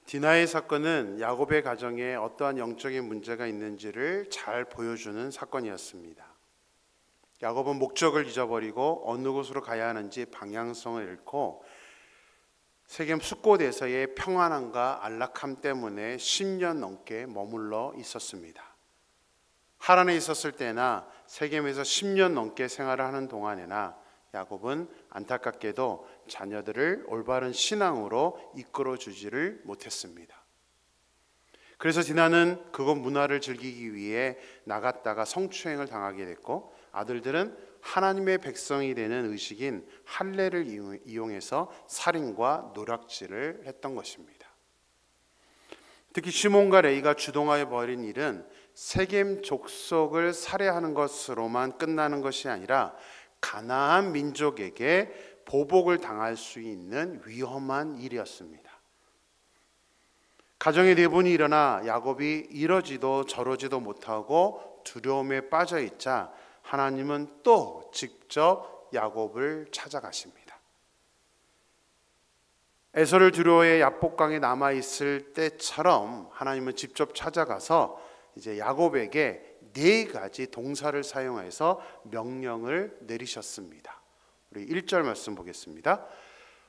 디나의 사건은 야곱의 가정에 어떠한 영적인 문제가 있는지를 잘 보여주는 사건이었습니다. 야곱은 목적을 잊어버리고 어느 곳으로 가야 하는지 방향성을 잃고 세겜 숫곳에서의 평안함과 안락함 때문에 10년 넘게 머물러 있었습니다. 하란에 있었을 때나 세겜에서 10년 넘게 생활을 하는 동안에나 야곱은 안타깝게도 자녀들을 올바른 신앙으로 이끌어주지를 못했습니다. 그래서 디나는 그곳 문화를 즐기기 위해 나갔다가 성추행을 당하게 됐고, 아들들은 하나님의 백성이 되는 의식인 할례를 이용해서 살인과 노략질을 했던 것입니다. 특히 시몬과 레이가 주동하여 벌인 일은 세겜 족속을 살해하는 것으로만 끝나는 것이 아니라 가나안 민족에게 보복을 당할 수 있는 위험한 일이었습니다. 가정의 내분이 일어나 야곱이 이러지도 저러지도 못하고 두려움에 빠져 있자 하나님은 또 직접 야곱을 찾아가십니다. 에서를 두려워해 야복강에 남아 있을 때처럼 하나님은 직접 찾아가서 이제 야곱에게 4가지 동사를 사용해서 명령을 내리셨습니다. 우리 1절 말씀 보겠습니다.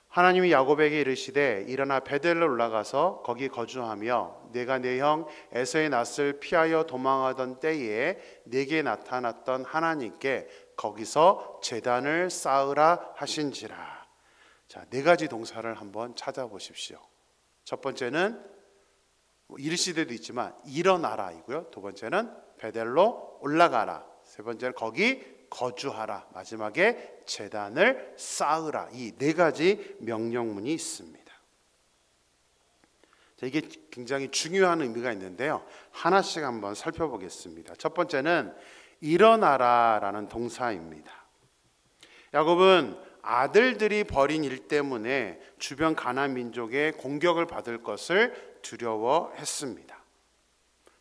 하나님이 야곱에게 이르시되 일어나 베델로 올라가서 거기 거주하며 내가 내 형 에서의 낯을 피하여 도망하던 때에 내게 나타났던 하나님께 거기서 제단을 쌓으라 하신지라. 자, 4가지 동사를 한번 찾아보십시오. 첫 번째는 이르시되도 있지만 일어나라이고요. 두 번째는 베델로 올라가라. 세 번째는 거기 거주하라. 마지막에 제단을 쌓으라. 이 4가지 명령문이 있습니다. 자, 이게 굉장히 중요한 의미가 있는데요. 하나씩 한번 살펴보겠습니다. 첫 번째는 일어나라라는 동사입니다. 야곱은 아들들이 벌인 일 때문에 주변 가나안 민족의 공격을 받을 것을 두려워했습니다.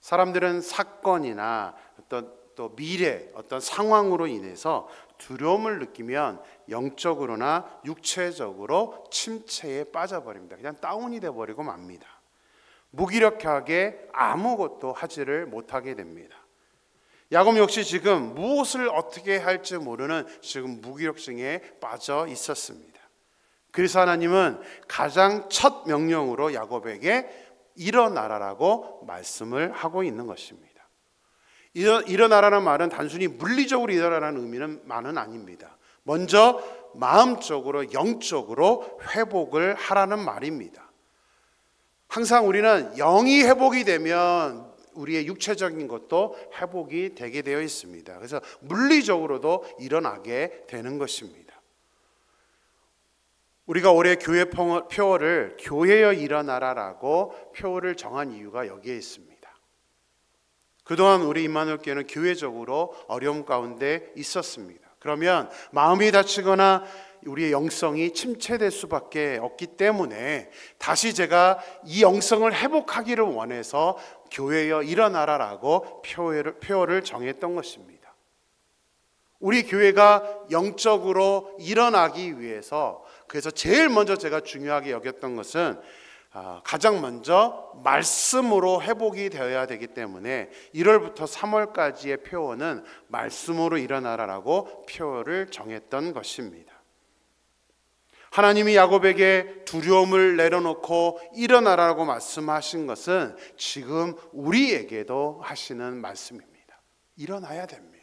사람들은 사건이나 또 미래 어떤 상황으로 인해서 두려움을 느끼면 영적으로나 육체적으로 침체에 빠져버립니다. 그냥 다운이 돼버리고 맙니다. 무기력하게 아무것도 하지를 못하게 됩니다. 야곱 역시 지금 무엇을 어떻게 할지 모르는 지금 무기력증에 빠져 있었습니다. 그래서 하나님은 가장 첫 명령으로 야곱에게 일어나라라고 말씀을 하고 있는 것입니다. 일어나라는 말은 단순히 물리적으로 일어나라는 의미는 아닙니다. 먼저 마음적으로 영적으로 회복을 하라는 말입니다. 항상 우리는 영이 회복이 되면 우리의 육체적인 것도 회복이 되게 되어 있습니다. 그래서 물리적으로도 일어나게 되는 것입니다. 우리가 올해 교회 표어를 교회여 일어나라라고 표어를 정한 이유가 여기에 있습니다. 그동안 우리 임마누엘 교회는 교회적으로 어려움 가운데 있었습니다. 그러면 마음이 다치거나 우리의 영성이 침체될 수밖에 없기 때문에 다시 제가 이 영성을 회복하기를 원해서 교회여 일어나라라고 표어를 정했던 것입니다. 우리 교회가 영적으로 일어나기 위해서 그래서 제일 먼저 제가 중요하게 여겼던 것은 가장 먼저 말씀으로 회복이 되어야 되기 때문에 1월부터 3월까지의 표어는 말씀으로 일어나라라고 표어를 정했던 것입니다. 하나님이 야곱에게 두려움을 내려놓고 일어나라고 말씀하신 것은 지금 우리에게도 하시는 말씀입니다. 일어나야 됩니다.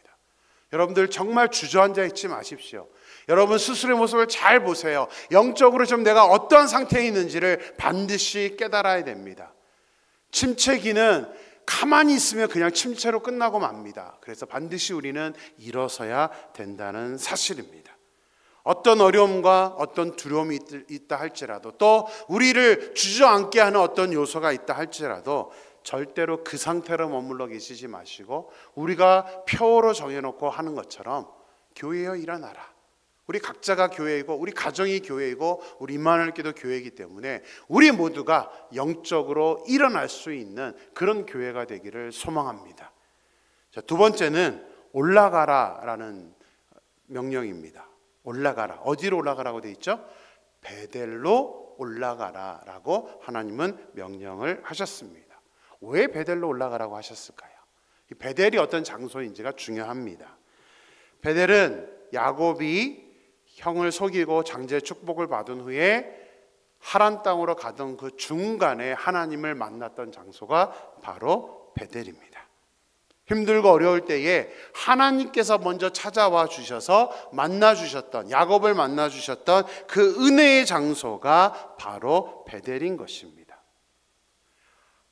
여러분들 정말 주저앉아 있지 마십시오. 여러분 스스로의 모습을 잘 보세요. 영적으로 좀 내가 어떤 상태에 있는지를 반드시 깨달아야 됩니다. 침체기는 가만히 있으면 그냥 침체로 끝나고 맙니다. 그래서 반드시 우리는 일어서야 된다는 사실입니다. 어떤 어려움과 어떤 두려움이 있다 할지라도 또 우리를 주저앉게 하는 어떤 요소가 있다 할지라도 절대로 그 상태로 머물러 계시지 마시고 우리가 표어로 정해놓고 하는 것처럼 교회여 일어나라. 우리 각자가 교회이고 우리 가정이 교회이고 우리 임마누엘 교회도 교회이기 때문에 우리 모두가 영적으로 일어날 수 있는 그런 교회가 되기를 소망합니다. 자, 두 번째는 올라가라라는 명령입니다. 올라가라. 어디로 올라가라고 되어 있죠? 베델로 올라가라라고 하나님은 명령을 하셨습니다. 왜 베델로 올라가라고 하셨을까요? 이 베델이 어떤 장소인지가 중요합니다. 베델은 야곱이 형을 속이고 장제 축복을 받은 후에 하란 땅으로 가던 그 중간에 하나님을 만났던 장소가 바로 베델입니다. 힘들고 어려울 때에 하나님께서 먼저 찾아와 주셔서 만나 주셨던, 야곱을 만나 주셨던 그 은혜의 장소가 바로 베델인 것입니다.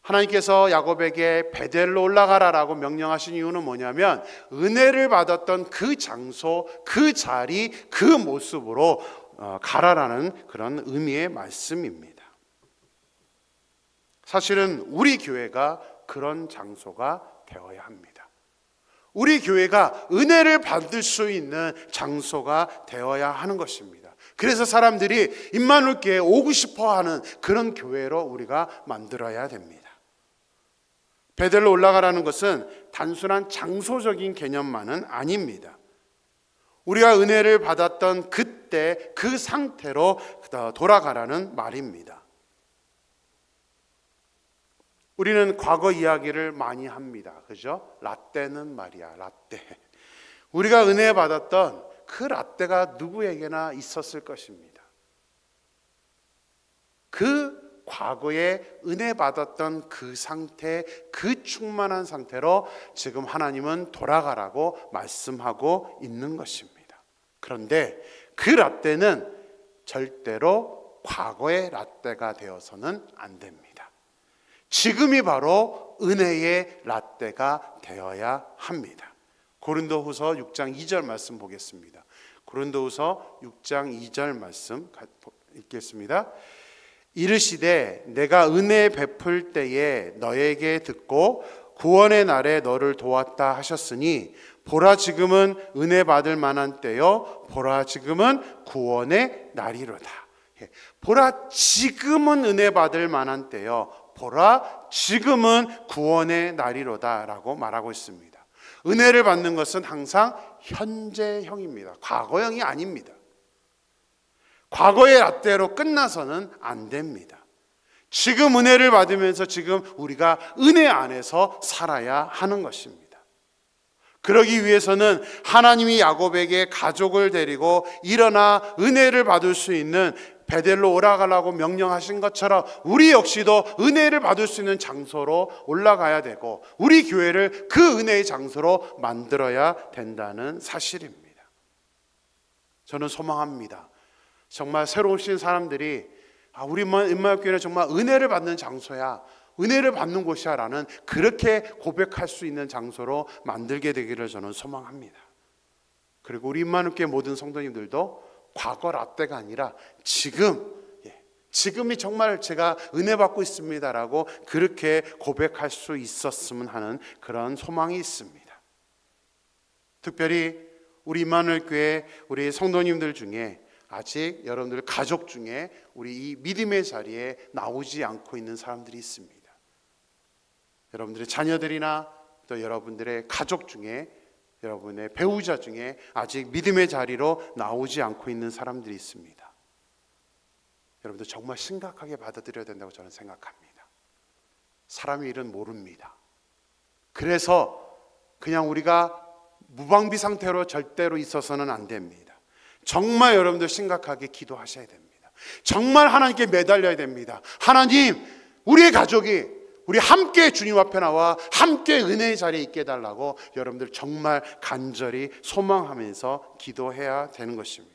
하나님께서 야곱에게 베델로 올라가라라고 명령하신 이유는 뭐냐면 은혜를 받았던 그 장소, 그 자리, 그 모습으로 가라라는 그런 의미의 말씀입니다. 사실은 우리 교회가 그런 장소가 되어야 합니다. 우리 교회가 은혜를 받을 수 있는 장소가 되어야 하는 것입니다. 그래서 사람들이 임마누엘 교회에 오고 싶어하는 그런 교회로 우리가 만들어야 됩니다. 베델로 올라가라는 것은 단순한 장소적인 개념만은 아닙니다. 우리가 은혜를 받았던 그때 그 상태로 돌아가라는 말입니다. 우리는 과거 이야기를 많이 합니다. 그죠? 라떼는 말이야, 라떼. 우리가 은혜 받았던 그 라떼가 누구에게나 있었을 것입니다. 그 과거에 은혜 받았던 그 상태, 그 충만한 상태로 지금 하나님은 돌아가라고 말씀하고 있는 것입니다. 그런데 그 라떼는 절대로 과거의 라떼가 되어서는 안 됩니다. 지금이 바로 은혜의 라떼가 되어야 합니다. 고린도후서 6장 2절 말씀 보겠습니다. 고린도후서 6장 2절 말씀 읽겠습니다. 이르시되 내가 은혜 베풀 때에 너에게 듣고 구원의 날에 너를 도왔다 하셨으니 보라 지금은 은혜 받을 만한 때요 보라 지금은 구원의 날이로다. 보라 지금은 은혜 받을 만한 때요 보라 지금은 구원의 날이로다 라고 말하고 있습니다. 은혜를 받는 것은 항상 현재형입니다. 과거형이 아닙니다. 과거의 라떼로 끝나서는 안 됩니다. 지금 은혜를 받으면서 지금 우리가 은혜 안에서 살아야 하는 것입니다. 그러기 위해서는 하나님이 야곱에게 가족을 데리고 일어나 은혜를 받을 수 있는 베델로 올라가라고 명령하신 것처럼 우리 역시도 은혜를 받을 수 있는 장소로 올라가야 되고 우리 교회를 그 은혜의 장소로 만들어야 된다는 사실입니다. 저는 소망합니다. 정말 새로 오신 사람들이 우리 임마누엘교회는 정말 은혜를 받는 장소야, 은혜를 받는 곳이야 라는 그렇게 고백할 수 있는 장소로 만들게 되기를 저는 소망합니다. 그리고 우리 임마누엘교회 모든 성도님들도 과거 라떼가 아니라 지금이 정말 제가 은혜 받고 있습니다라고 그렇게 고백할 수 있었으면 하는 그런 소망이 있습니다. 특별히 우리 임마누엘 교회 우리 성도님들 중에 아직 여러분들 가족 중에 우리 이 믿음의 자리에 나오지 않고 있는 사람들이 있습니다. 여러분들의 자녀들이나 또 여러분들의 가족 중에 여러분의 배우자 중에 아직 믿음의 자리로 나오지 않고 있는 사람들이 있습니다. 여러분들 정말 심각하게 받아들여야 된다고 저는 생각합니다. 사람의 일은 모릅니다. 그래서 그냥 우리가 무방비 상태로 절대로 있어서는 안 됩니다. 정말 여러분들 심각하게 기도하셔야 됩니다. 정말 하나님께 매달려야 됩니다. 하나님, 우리의 가족이 우리 함께 주님 앞에 나와 함께 은혜의 자리에 있게 해달라고 여러분들 정말 간절히 소망하면서 기도해야 되는 것입니다.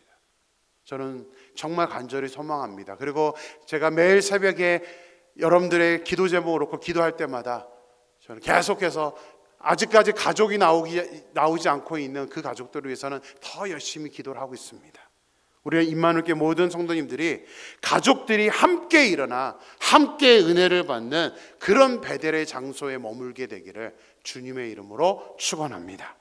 저는 정말 간절히 소망합니다. 그리고 제가 매일 새벽에 여러분들의 기도 제목을 놓고 기도할 때마다 저는 계속해서 아직까지 가족이 나오지 않고 있는 그 가족들을 위해서는 더 열심히 기도를 하고 있습니다. 우리 임마누엘교회 모든 성도님들이 가족들이 함께 일어나 함께 은혜를 받는 그런 베델의 장소에 머물게 되기를 주님의 이름으로 축원합니다.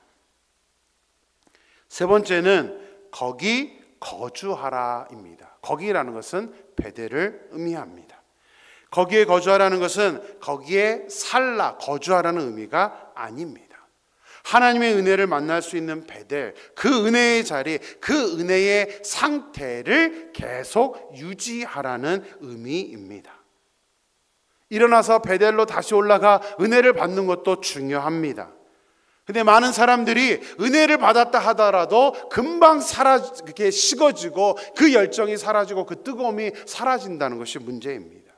세 번째는 거기 거주하라입니다. 거기라는 것은 베델을 의미합니다. 거기에 거주하라는 것은 거기에 살라, 거주하라는 의미가 아닙니다. 하나님의 은혜를 만날 수 있는 베델, 그 은혜의 자리, 그 은혜의 상태를 계속 유지하라는 의미입니다. 일어나서 베델로 다시 올라가 은혜를 받는 것도 중요합니다. 근데 많은 사람들이 은혜를 받았다 하더라도 금방 이렇게 식어지고 그 열정이 사라지고 그 뜨거움이 사라진다는 것이 문제입니다.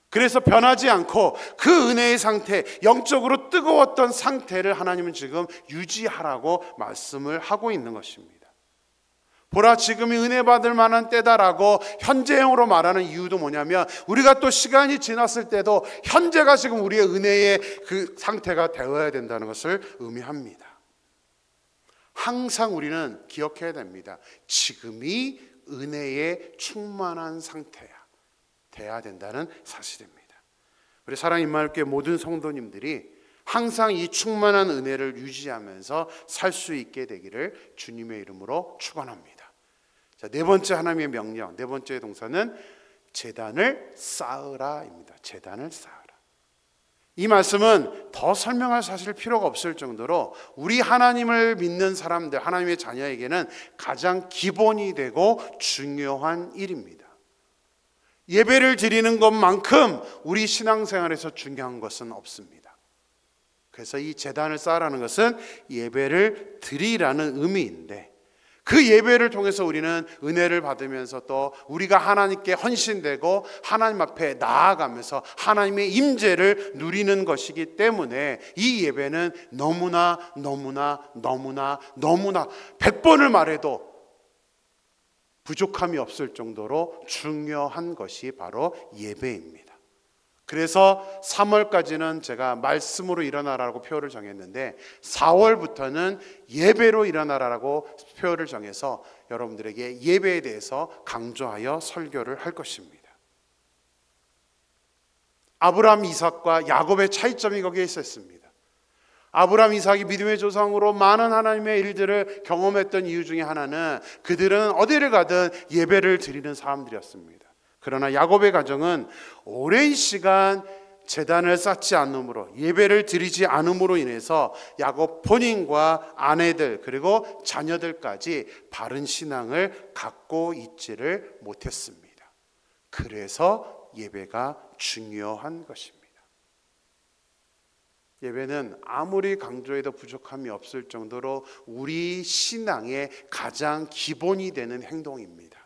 그래서 변하지 않고 그 은혜의 상태, 영적으로 뜨거웠던 상태를 하나님은 지금 유지하라고 말씀을 하고 있는 것입니다. 보라, 지금이 은혜 받을 만한 때다라고 현재형으로 말하는 이유도 뭐냐면, 우리가 또 시간이 지났을 때도 현재가 지금 우리의 은혜의 그 상태가 되어야 된다는 것을 의미합니다. 항상 우리는 기억해야 됩니다. 지금이 은혜의 충만한 상태야 돼야 된다는 사실입니다. 우리 사랑 임마누엘교회 모든 성도님들이 항상 이 충만한 은혜를 유지하면서 살 수 있게 되기를 주님의 이름으로 축원합니다. 자, 네 번째 하나님의 명령, 네 번째 동사는 제단을 쌓으라입니다. 제단을 쌓으라. 이 말씀은 더 설명할 사실 필요가 없을 정도로 우리 하나님을 믿는 사람들, 하나님의 자녀에게는 가장 기본이 되고 중요한 일입니다. 예배를 드리는 것만큼 우리 신앙생활에서 중요한 것은 없습니다. 그래서 이 제단을 쌓으라는 것은 예배를 드리라는 의미인데, 그 예배를 통해서 우리는 은혜를 받으면서 또 우리가 하나님께 헌신되고 하나님 앞에 나아가면서 하나님의 임재를 누리는 것이기 때문에 이 예배는 너무나 100번을 말해도 부족함이 없을 정도로 중요한 것이 바로 예배입니다. 그래서 3월까지는 제가 말씀으로 일어나라고 표를 정했는데 4월부터는 예배로 일어나라고 표를 정해서 여러분들에게 예배에 대해서 강조하여 설교를 할 것입니다. 아브라함, 이삭과 야곱의 차이점이 거기에 있었습니다. 아브라함, 이삭이 믿음의 조상으로 많은 하나님의 일들을 경험했던 이유 중에 하나는 그들은 어디를 가든 예배를 드리는 사람들이었습니다. 그러나 야곱의 가정은 오랜 시간 제단을 쌓지 않음으로, 예배를 드리지 않음으로 인해서 야곱 본인과 아내들 그리고 자녀들까지 바른 신앙을 갖고 있지를 못했습니다. 그래서 예배가 중요한 것입니다. 예배는 아무리 강조해도 부족함이 없을 정도로 우리 신앙의 가장 기본이 되는 행동입니다.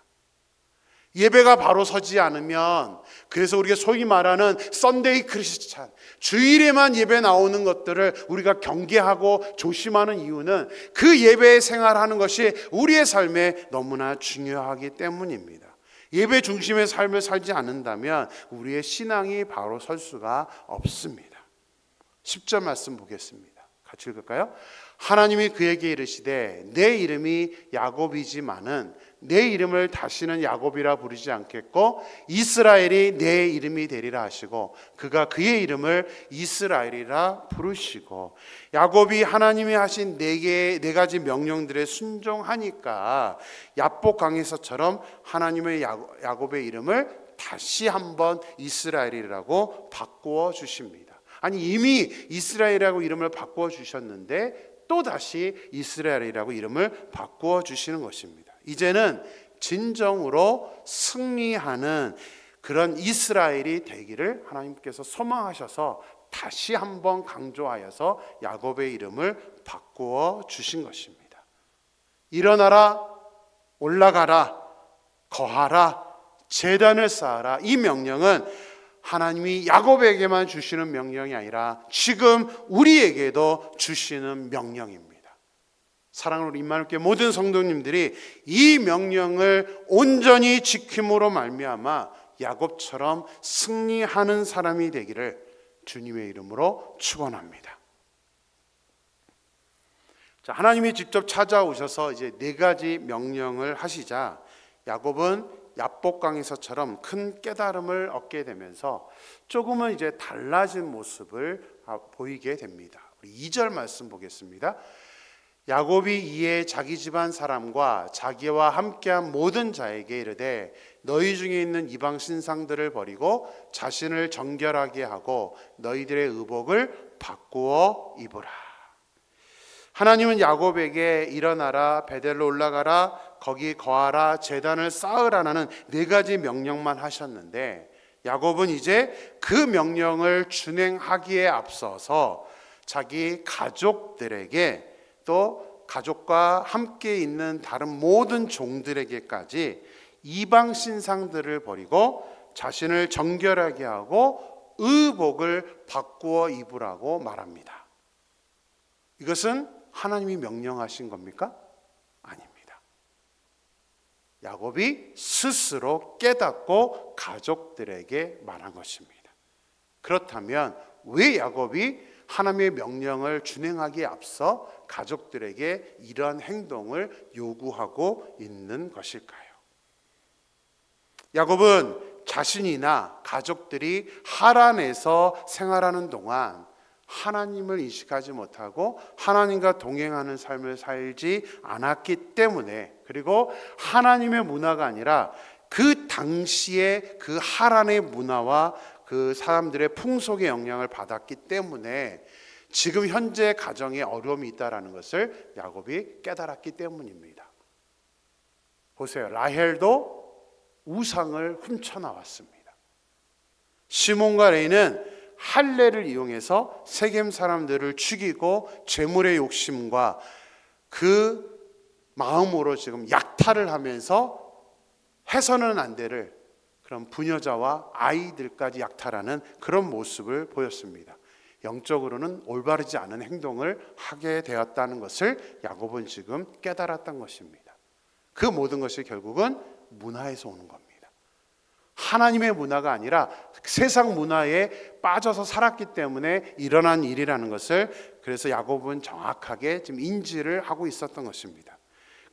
예배가 바로 서지 않으면, 그래서 우리가 소위 말하는 썬데이 크리스찬, 주일에만 예배 나오는 것들을 우리가 경계하고 조심하는 이유는 그 예배 생활하는 것이 우리의 삶에 너무나 중요하기 때문입니다. 예배 중심의 삶을 살지 않는다면 우리의 신앙이 바로 설 수가 없습니다. 10절 말씀 보겠습니다. 같이 읽을까요? 하나님이 그에게 이르시되 내 이름이 야곱이지만은 내 이름을 다시는 야곱이라 부르지 않겠고 이스라엘이 내 이름이 되리라 하시고 그가 그의 이름을 이스라엘이라 부르시고, 야곱이 하나님이 하신 네 가지 명령들에 순종하니까 야복 강에서처럼 하나님의 야곱의 이름을 다시 한번 이스라엘이라고 바꾸어 주십니다. 아니, 이미 이스라엘이라고 이름을 바꾸어 주셨는데 또 다시 이스라엘이라고 이름을 바꾸어 주시는 것입니다. 이제는 진정으로 승리하는 그런 이스라엘이 되기를 하나님께서 소망하셔서 다시 한번 강조하여서 야곱의 이름을 바꾸어 주신 것입니다. 일어나라, 올라가라, 거하라, 제단을 쌓아라. 이 명령은 하나님이 야곱에게만 주시는 명령이 아니라 지금 우리에게도 주시는 명령입니다. 사랑하는 우리 임마누엘교회 모든 성도님들이 이 명령을 온전히 지킴으로 말미암아 야곱처럼 승리하는 사람이 되기를 주님의 이름으로 축원합니다. 자, 하나님이 직접 찾아오셔서 이제 네 가지 명령을 하시자 야곱은 야복강에서처럼 큰 깨달음을 얻게 되면서 조금은 이제 달라진 모습을 보이게 됩니다. 우리 2절 말씀 보겠습니다. 야곱이 이에 자기 집안 사람과 자기와 함께한 모든 자에게 이르되 너희 중에 있는 이방 신상들을 버리고 자신을 정결하게 하고 너희들의 의복을 바꾸어 입으라. 하나님은 야곱에게 일어나라, 베델로 올라가라, 거기 거하라, 제단을 쌓으라는 4가지 명령만 하셨는데 야곱은 이제 그 명령을 준행하기에 앞서서 자기 가족들에게 또 가족과 함께 있는 다른 모든 종들에게까지 이방 신상들을 버리고 자신을 정결하게 하고 의복을 바꾸어 입으라고 말합니다. 이것은 하나님이 명령하신 겁니까? 아닙니다. 야곱이 스스로 깨닫고 가족들에게 말한 것입니다. 그렇다면 왜 야곱이 하나님의 명령을 준행하기에 앞서 가족들에게 이러한 행동을 요구하고 있는 것일까요? 야곱은 자신이나 가족들이 하란에서 생활하는 동안 하나님을 인식하지 못하고 하나님과 동행하는 삶을 살지 않았기 때문에, 그리고 하나님의 문화가 아니라 그 당시에 그 하란의 문화와 그 사람들의 풍속의 영향을 받았기 때문에 지금 현재 가정에 어려움이 있다는 것을 야곱이 깨달았기 때문입니다. 보세요. 라헬도 우상을 훔쳐나왔습니다. 시몬과 레이는 할례를 이용해서 세겜 사람들을 죽이고 재물의 욕심과 그 마음으로 지금 약탈을 하면서 해서는 안 될 그런 부녀자와 아이들까지 약탈하는 그런 모습을 보였습니다. 영적으로는 올바르지 않은 행동을 하게 되었다는 것을 야곱은 지금 깨달았던 것입니다. 그 모든 것이 결국은 문화에서 오는 겁니다. 하나님의 문화가 아니라 세상 문화에 빠져서 살았기 때문에 일어난 일이라는 것을, 그래서 야곱은 정확하게 지금 인지를 하고 있었던 것입니다.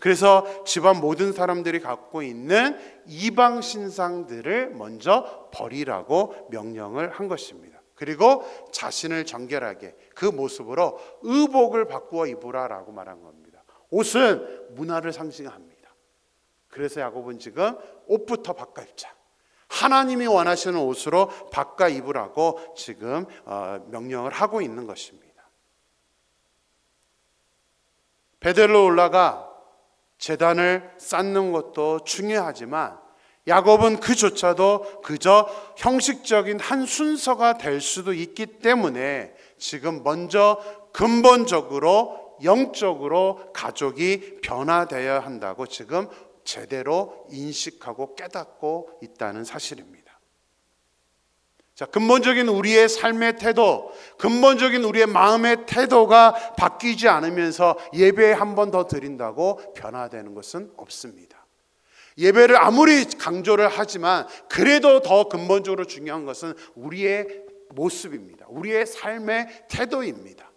그래서 집안 모든 사람들이 갖고 있는 이방 신상들을 먼저 버리라고 명령을 한 것입니다. 그리고 자신을 정결하게 그 모습으로 의복을 바꾸어 입으라라고 말한 겁니다. 옷은 문화를 상징합니다. 그래서 야곱은 지금 옷부터 바꿔 입자, 하나님이 원하시는 옷으로 바꿔 입으라고 지금 명령을 하고 있는 것입니다. 베델로 올라가 제단을 쌓는 것도 중요하지만 야곱은 그조차도 그저 형식적인 한 순서가 될 수도 있기 때문에 지금 먼저 근본적으로 영적으로 가족이 변화되어야 한다고 지금 제대로 인식하고 깨닫고 있다는 사실입니다. 자, 근본적인 우리의 삶의 태도, 근본적인 우리의 마음의 태도가 바뀌지 않으면서 예배에 한 번 더 드린다고 변화되는 것은 없습니다. 예배를 아무리 강조를 하지만 그래도 더 근본적으로 중요한 것은 우리의 모습입니다. 우리의 삶의 태도입니다.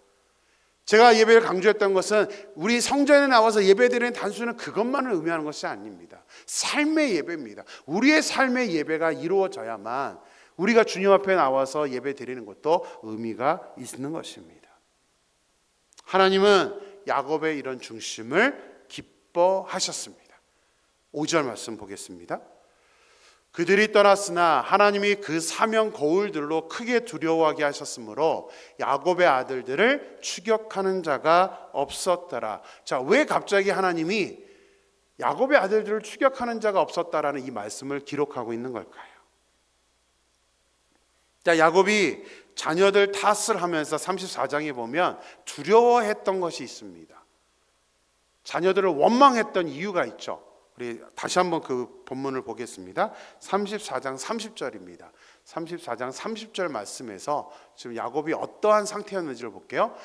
제가 예배를 강조했던 것은 우리 성전에 나와서 예배드리는 단순한 그것만을 의미하는 것이 아닙니다. 삶의 예배입니다. 우리의 삶의 예배가 이루어져야만 우리가 주님 앞에 나와서 예배 드리는 것도 의미가 있는 것입니다. 하나님은 야곱의 이런 중심을 기뻐하셨습니다. 5절 말씀 보겠습니다. 그들이 떠났으나 하나님이 그 사명 거울들로 크게 두려워하게 하셨으므로 야곱의 아들들을 추격하는 자가 없었더라. 자, 왜 갑자기 하나님이 야곱의 아들들을 추격하는 자가 없었다라는 이 말씀을 기록하고 있는 걸까요? 자, 야곱이 자녀들 탓을 하면서 34장에 보면 두려워했던 것이 있습니다. 자녀들을 원망했던 이유가 있죠. 우리 다시 한번 그 본문을 보겠습니다. 34장 30절입니다. 34장 30절 말씀에서 지금 야곱이 어떠한 상태였는지를 볼게요.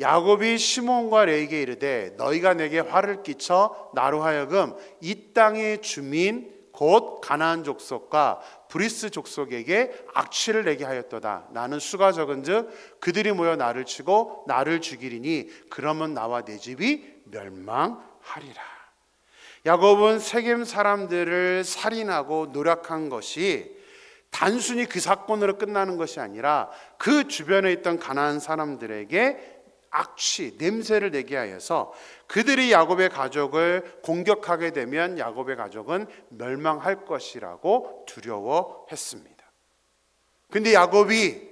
야곱이 시몬과 레이에게 이르되 너희가 내게 화를 끼쳐 나로 하여금 이 땅의 주민 곧 가나안 족속과 브리스 족속에게 악취를 내게 하였도다. 나는 수가 적은즉 그들이 모여 나를 치고 나를 죽이리니 그러면 나와 내 집이 멸망하리라. 야곱은 세겜 사람들을 살인하고 노력한 것이 단순히 그 사건으로 끝나는 것이 아니라 그 주변에 있던 가나안 사람들에게 악취, 냄새를 내게 하여서 그들이 야곱의 가족을 공격하게 되면 야곱의 가족은 멸망할 것이라고 두려워했습니다. 근데 야곱이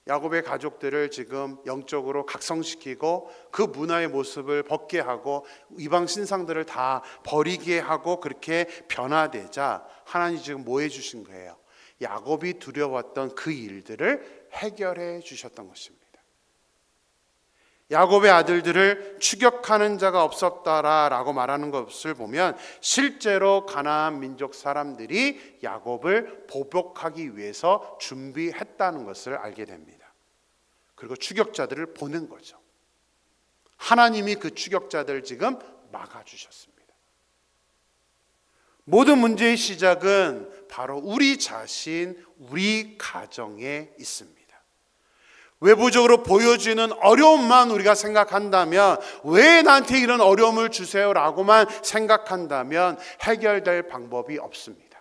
야곱의 가족들을 지금 영적으로 각성시키고 그 문화의 모습을 벗게 하고 이방 신상들을 다 버리게 하고 그렇게 변화되자 하나님이 지금 뭐 해주신 거예요? 야곱이 두려웠던 그 일들을 해결해 주셨던 것입니다. 야곱의 아들들을 추격하는 자가 없었다라고 말하는 것을 보면 실제로 가나안 민족 사람들이 야곱을 보복하기 위해서 준비했다는 것을 알게 됩니다. 그리고 추격자들을 보낸 거죠. 하나님이 그 추격자들을 지금 막아주셨습니다. 모든 문제의 시작은 바로 우리 자신, 우리 가정에 있습니다. 외부적으로 보여지는 어려움만 우리가 생각한다면, 왜 나한테 이런 어려움을 주세요라고만 생각한다면 해결될 방법이 없습니다.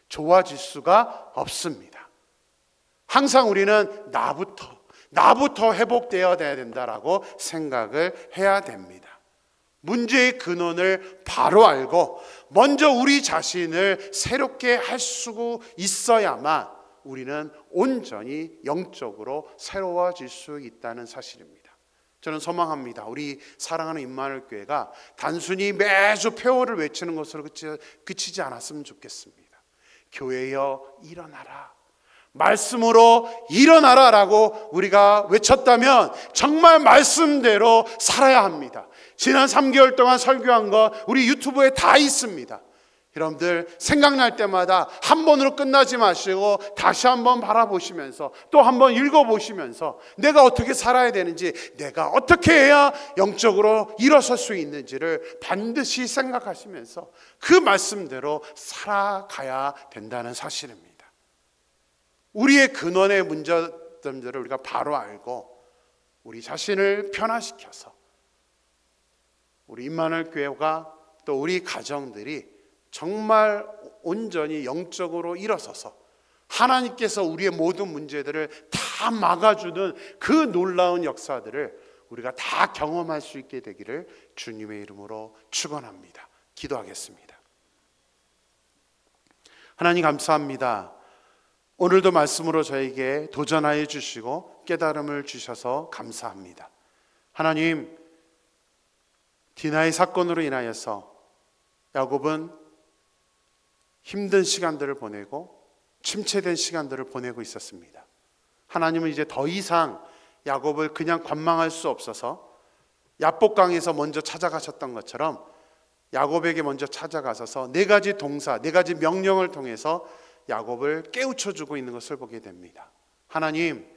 좋아질 수가 없습니다. 항상 우리는 나부터 회복되어야 된다라고 생각을 해야 됩니다. 문제의 근원을 바로 알고 먼저 우리 자신을 새롭게 할 수 있어야만 우리는 온전히 영적으로 새로워질 수 있다는 사실입니다. 저는 소망합니다. 우리 사랑하는 임마누엘 교회가 단순히 매주 표어를 외치는 것으로 그치지 않았으면 좋겠습니다. 교회여 일어나라, 말씀으로 일어나라라고 우리가 외쳤다면 정말 말씀대로 살아야 합니다. 지난 3개월 동안 설교한 거 우리 유튜브에 다 있습니다. 여러분들 생각날 때마다 한 번으로 끝나지 마시고 다시 한번 바라보시면서 또 한번 읽어보시면서 내가 어떻게 살아야 되는지, 내가 어떻게 해야 영적으로 일어설 수 있는지를 반드시 생각하시면서 그 말씀대로 살아가야 된다는 사실입니다. 우리의 근원의 문제점들을 우리가 바로 알고 우리 자신을 변화시켜서 우리 임마누엘 교회가 또 우리 가정들이 정말 온전히 영적으로 일어서서 하나님께서 우리의 모든 문제들을 다 막아주는 그 놀라운 역사들을 우리가 다 경험할 수 있게 되기를 주님의 이름으로 축원합니다. 기도하겠습니다. 하나님 감사합니다. 오늘도 말씀으로 저에게 도전하여 주시고 깨달음을 주셔서 감사합니다. 하나님, 디나의 사건으로 인하여서 야곱은 힘든 시간들을 보내고 침체된 시간들을 보내고 있었습니다. 하나님은 이제 더 이상 야곱을 그냥 관망할 수 없어서 야복강에서 먼저 찾아가셨던 것처럼 야곱에게 먼저 찾아가셔서 4가지 동사, 4가지 명령을 통해서 야곱을 깨우쳐주고 있는 것을 보게 됩니다. 하나님,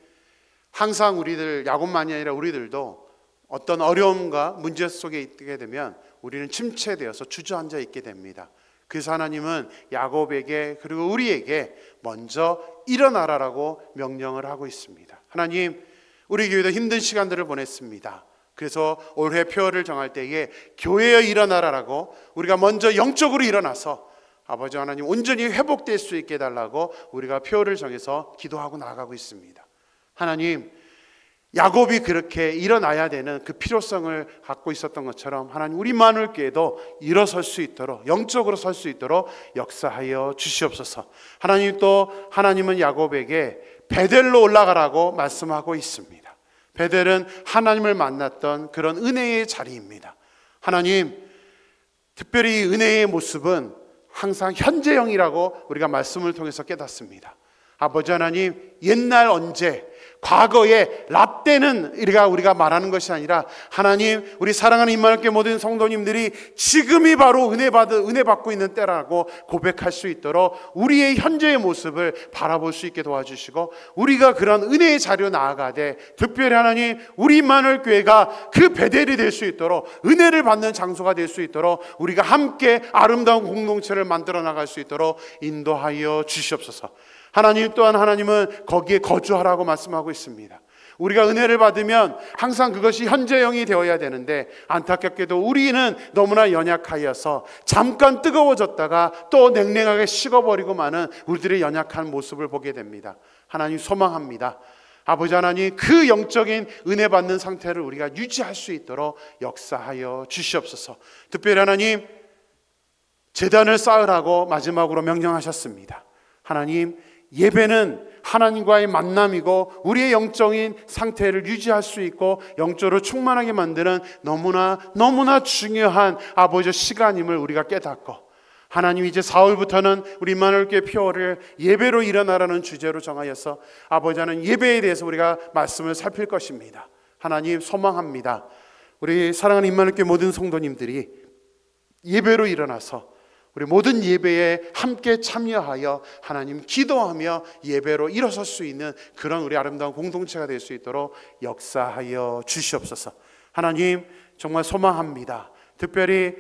항상 우리들, 야곱만이 아니라 우리들도 어떤 어려움과 문제 속에 있게 되면 우리는 침체되어서 주저앉아 있게 됩니다. 그래서 하나님은 야곱에게 그리고 우리에게 먼저 일어나라라고 명령을 하고 있습니다. 하나님, 우리 교회도 힘든 시간들을 보냈습니다. 그래서 올해 표어를 정할 때에 교회여 일어나라라고 우리가 먼저 영적으로 일어나서 아버지 하나님 온전히 회복될 수 있게 해달라고 우리가 표어를 정해서 기도하고 나아가고 있습니다. 하나님, 야곱이 그렇게 일어나야 되는 그 필요성을 갖고 있었던 것처럼 하나님 우리 임마누엘 교회도 일어설 수 있도록, 영적으로 설 수 있도록 역사하여 주시옵소서. 하나님, 또 하나님은 야곱에게 베델로 올라가라고 말씀하고 있습니다. 베델은 하나님을 만났던 그런 은혜의 자리입니다. 하나님, 특별히 은혜의 모습은 항상 현재형이라고 우리가 말씀을 통해서 깨닫습니다. 아버지 하나님, 옛날 언제, 과거에 라떼는 우리가 말하는 것이 아니라 하나님, 우리 사랑하는 임마누엘 교회 모든 성도님들이 지금이 바로 은혜 받고 있는 때라고 고백할 수 있도록 우리의 현재의 모습을 바라볼 수 있게 도와주시고, 우리가 그런 은혜의 자리로 나아가되 특별히 하나님 우리 임마누엘 교회가 그 베델이 될 수 있도록, 은혜를 받는 장소가 될 수 있도록 우리가 함께 아름다운 공동체를 만들어 나갈 수 있도록 인도하여 주시옵소서. 하나님, 또한 하나님은 거기에 거주하라고 말씀하고 있습니다. 우리가 은혜를 받으면 항상 그것이 현재형이 되어야 되는데 안타깝게도 우리는 너무나 연약하여서 잠깐 뜨거워졌다가 또 냉랭하게 식어버리고 마는 우리들의 연약한 모습을 보게 됩니다. 하나님, 소망합니다. 아버지 하나님, 그 영적인 은혜 받는 상태를 우리가 유지할 수 있도록 역사하여 주시옵소서. 특별히 하나님, 제단을 쌓으라고 마지막으로 명령하셨습니다. 하나님, 예배는 하나님과의 만남이고 우리의 영적인 상태를 유지할 수 있고 영적으로 충만하게 만드는 너무나 중요한 아버지 시간임을 우리가 깨닫고, 하나님 이제 4월부터는 우리 임마누엘교회 표어를 예배로 일어나라는 주제로 정하여서 아버지 하나님 예배에 대해서 우리가 말씀을 살필 것입니다. 하나님 소망합니다. 우리 사랑하는 임마누엘교회 모든 성도님들이 예배로 일어나서 우리 모든 예배에 함께 참여하여 하나님 기도하며 예배로 일어설 수 있는 그런 우리 아름다운 공동체가 될 수 있도록 역사하여 주시옵소서. 하나님 정말 소망합니다. 특별히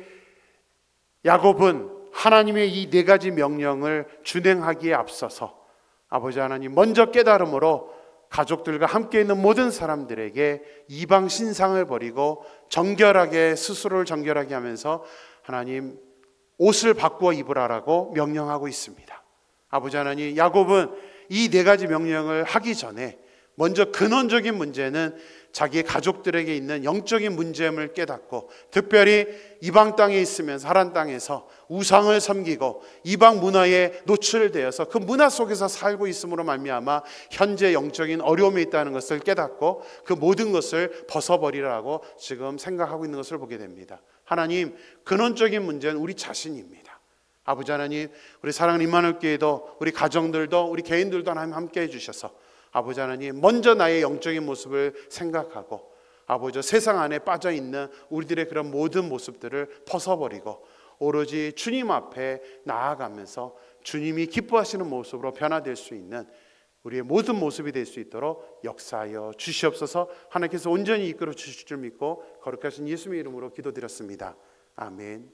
야곱은 하나님의 이 4가지 명령을 준행하기에 앞서서 아버지 하나님 먼저 깨달음으로 가족들과 함께 있는 모든 사람들에게 이방 신상을 버리고 스스로를 정결하게 하면서 하나님 옷을 바꾸어 입으라라고 명령하고 있습니다. 아버지 하나님, 야곱은 이 4가지 명령을 하기 전에 먼저 근원적인 문제는 자기의 가족들에게 있는 영적인 문제임을 깨닫고, 특별히 이방 땅에 있으면서 하란 땅에서 우상을 섬기고 이방 문화에 노출되어서 그 문화 속에서 살고 있음으로 말미암아 현재 영적인 어려움에 있다는 것을 깨닫고 그 모든 것을 벗어버리라고 지금 생각하고 있는 것을 보게 됩니다. 하나님, 근원적인 문제는 우리 자신입니다. 아버지 하나님, 우리 사랑하는 임마누엘교회도 우리 가정들도 우리 개인들도 하나님 함께 해주셔서 아버지 하나님 먼저 나의 영적인 모습을 생각하고 아버지 세상 안에 빠져있는 우리들의 그런 모든 모습들을 벗어버리고 오로지 주님 앞에 나아가면서 주님이 기뻐하시는 모습으로 변화될 수 있는 우리의 모든 모습이 될 수 있도록 역사하여 주시옵소서. 하나님께서 온전히 이끌어 주실 줄 믿고 거룩하신 예수님의 이름으로 기도드렸습니다. 아멘.